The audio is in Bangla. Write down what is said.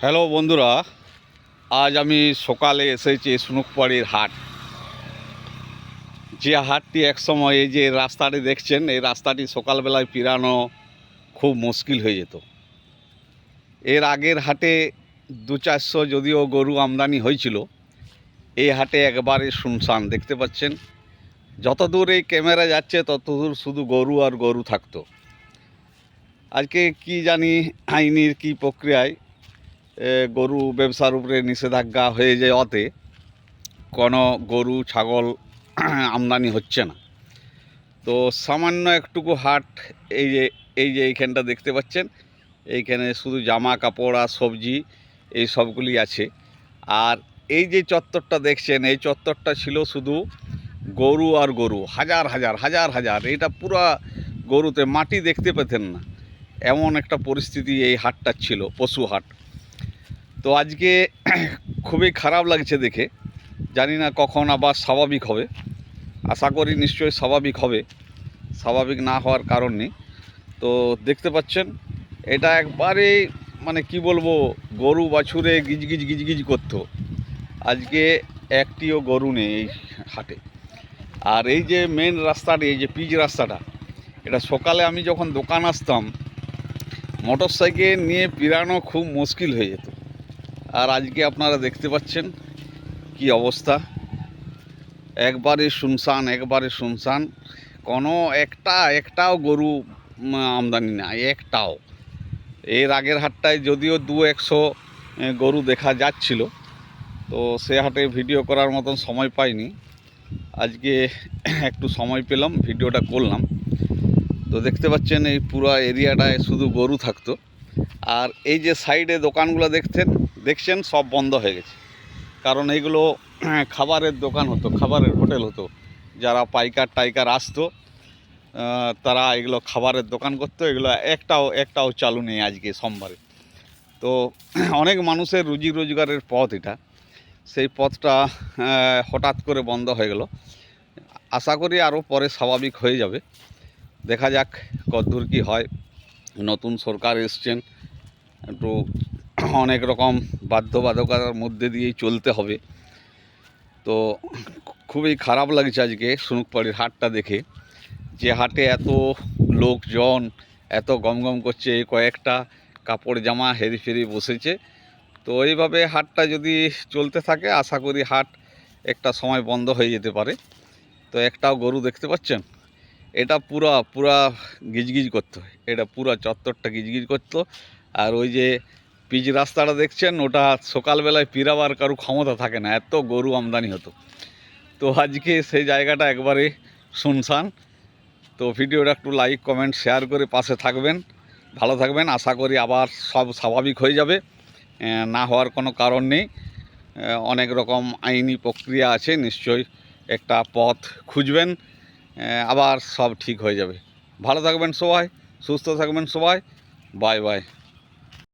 হ্যালো বন্ধুরা, আজ আমি সকালে এসেছি সুনুকপাড়ির হাট। যে হাটটি একসময় এই যে রাস্তাটি দেখছেন, এই রাস্তাটি সকালবেলায় পেরানো খুব মুশকিল হয়ে যেত। এর আগের হাটে 200-400 যদিও গরু আমদানি হয়েছিল, এই হাটে একবারে শুনশান দেখতে পাচ্ছেন। যত দূর এই ক্যামেরা যাচ্ছে তত দূর শুধু গরু আর গরু থাকতো। আজকে কি জানি আইনির কি প্রক্রিয়ায় গরু ব্যবসার উপরে নিষেধাজ্ঞা হয়ে যাওয়াতে কোনো গরু ছাগল আমদানি হচ্ছে না। তো সামান্য একটুকু হাট, এই যে এইখানটা দেখতে পাচ্ছেন, এইখানে শুধু জামা কাপড় আর সবজি এই সবগুলি আছে। আর এই যে চত্বরটা দেখছেন, এই চত্বরটা ছিল শুধু গরু আর গরু, হাজার হাজার হাজার হাজার, এটা পুরা গরুতে মাটি দেখতে পেতেন না, এমন একটা পরিস্থিতি এই হাটটা ছিল, পশু হাট। তো আজকে খুবই খারাপ লাগছে দেখে, জানি না কখন আবার স্বাভাবিক হবে। আশা করি নিশ্চয়ই স্বাভাবিক হবে, স্বাভাবিক না হওয়ার কারণ নেই। তো দেখতে পাচ্ছেন এটা একবারেই মানে কি বলবো, গরু বাছুরে গিজগিজ গিজগিজ করতো। আজকে একটিও গরু নেই এই হাটে। আর এই যে মেন রাস্তাটি, এই যে পিচ রাস্তাটা, এটা সকালে আমি যখন দোকান আসতাম মোটর সাইকেল নিয়ে পেরানো খুব মুশকিল হয়ে যেত। আর আজকে আপনারা দেখতে পাচ্ছেন কি অবস্থা, একবারে শুনশান, একবারে শুনশান। কোনো একটাও গরু আমদানি না, একটাও। এর আগের হাটটায় যদিও 200-100 গরু দেখা যাচ্ছিল, তো সে হাটে ভিডিও করার মতন সময় পাইনি। আজকে একটু সময় পেলাম, ভিডিওটা করলাম। তো দেখতে পাচ্ছেন এই পুরো এরিয়াটায় শুধু গরু থাকতো। আর এই যে সাইডে দোকানগুলো দেখছেন সব বন্ধ হয়ে গেছে। কারণ এইগুলো খাবারের দোকান হতো, খাবারের হোটেল হতো। যারা পাইকার টাইকার আসতো তারা এগুলো খাবারের দোকান করতো। এগুলো একটাও চালু নেই আজকে সোমবারে। তো অনেক মানুষের রুজি রোজগারের পথ এটা, সেই পথটা হঠাৎ করে বন্ধ হয়ে গেল। আশা করি আরও পরে স্বাভাবিক হয়ে যাবে, দেখা যাক কতদূর কী হয়। নতুন সরকার এসছেন, একটু অনেক রকম বাধ্যবাধকতার মধ্যে দিয়েই চলতে হবে। তো খুবই খারাপ লাগছে আজকে সুনুকপাড়ির হাটটা দেখে, যে হাটে এত লোকজন এত গমগম করছে, এই কয়েকটা কাপড় জামা হেরিফেরি বসেছে। তো এইভাবে হাটটা যদি চলতে থাকে আশা করি হাট একটা সময় বন্ধ হয়ে যেতে পারে। তো একটাও গরু দেখতে পাচ্ছেন, এটা পুরা গিজগিজ করতো, এটা পুরা চত্বরটা গিজগিজ করতো। আর ওই যে পিচ রাস্তাটা দেখছেন, ওটা সকালবেলায় পেরাবার কারো ক্ষমতা থাকে না, এত গরু আমদানি হতো। তো আজকে সেই জায়গাটা একবারে শুনশান। তো ভিডিওটা একটু লাইক কমেন্ট শেয়ার করে পাশে থাকবেন, ভালো থাকবেন। আশা করি আবার সব স্বাভাবিক হয়ে যাবে, না হওয়ার কোনো কারণ নেই। অনেক রকম আইনি প্রক্রিয়া আছে, নিশ্চয়ই একটা পথ খুঁজবেন, আবার সব ঠিক হয়ে যাবে। ভালো থাকবেন সবাই, সুস্থ থাকবেন সবাই, বাই বাই।